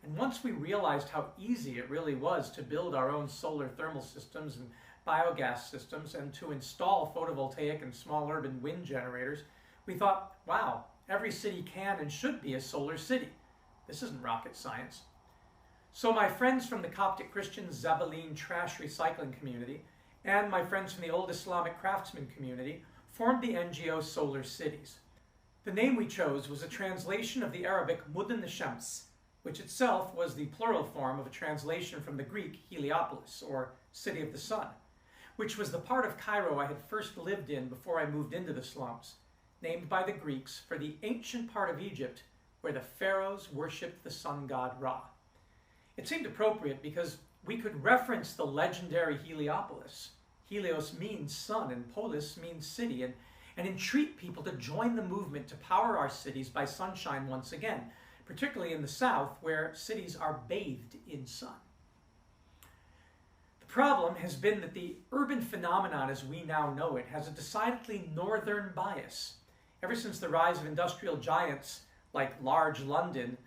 And once we realized how easy it really was to build our own solar thermal systems and biogas systems and to install photovoltaic and small urban wind generators, we thought, wow, every city can and should be a solar city. This isn't rocket science. So my friends from the Coptic Christian Zabaleen trash recycling community and my friends from the old Islamic craftsman community formed the NGO Solar Cities. The name we chose was a translation of the Arabic Mudun Shams, which itself was the plural form of a translation from the Greek Heliopolis, or City of the Sun, which was the part of Cairo I had first lived in before I moved into the slums, named by the Greeks for the ancient part of Egypt where the pharaohs worshipped the sun god Ra. It seemed appropriate because we could reference the legendary Heliopolis. Helios means sun and polis means city, and entreat people to join the movement to power our cities by sunshine once again, particularly in the south where cities are bathed in sun. The problem has been that the urban phenomenon as we now know it has a decidedly northern bias. Ever since the rise of industrial giants like large London,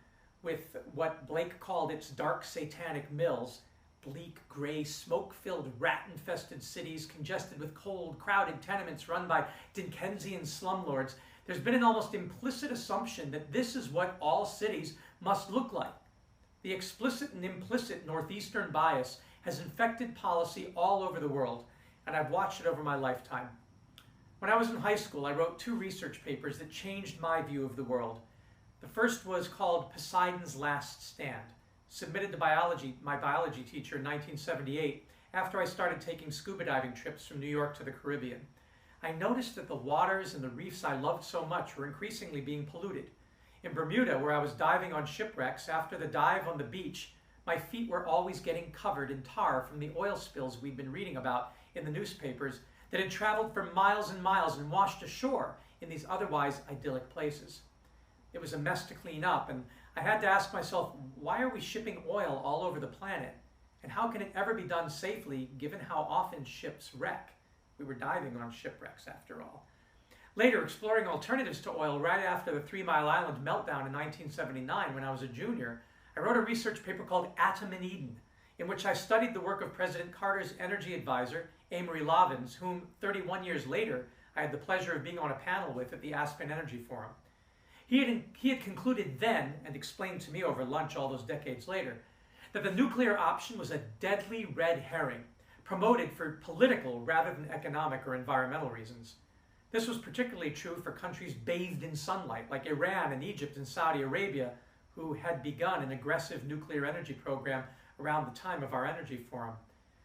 with what Blake called its dark satanic mills, bleak, gray, smoke-filled, rat-infested cities congested with cold, crowded tenements run by Dickensian slumlords, there's been an almost implicit assumption that this is what all cities must look like. The explicit and implicit northeastern bias has infected policy all over the world, and I've watched it over my lifetime. When I was in high school, I wrote 2 research papers that changed my view of the world. The first was called Poseidon's Last Stand, submitted to my biology teacher in 1978 after I started taking scuba diving trips from New York to the Caribbean. I noticed that the waters and the reefs I loved so much were increasingly being polluted. In Bermuda, where I was diving on shipwrecks, after the dive on the beach, my feet were always getting covered in tar from the oil spills we'd been reading about in the newspapers that had traveled for miles and miles and washed ashore in these otherwise idyllic places. It was a mess to clean up, and I had to ask myself, why are we shipping oil all over the planet? And how can it ever be done safely given how often ships wreck? We were diving on shipwrecks after all. Later, exploring alternatives to oil right after the 3 Mile Island meltdown in 1979 when I was a junior, I wrote a research paper called Atom in Eden, in which I studied the work of President Carter's energy advisor, Amory Lovins, whom 31 years later I had the pleasure of being on a panel with at the Aspen Energy Forum. He had concluded then, and explained to me over lunch all those decades later, that the nuclear option was a deadly red herring, promoted for political rather than economic or environmental reasons. This was particularly true for countries bathed in sunlight, like Iran and Egypt and Saudi Arabia, who had begun an aggressive nuclear energy program around the time of our energy forum.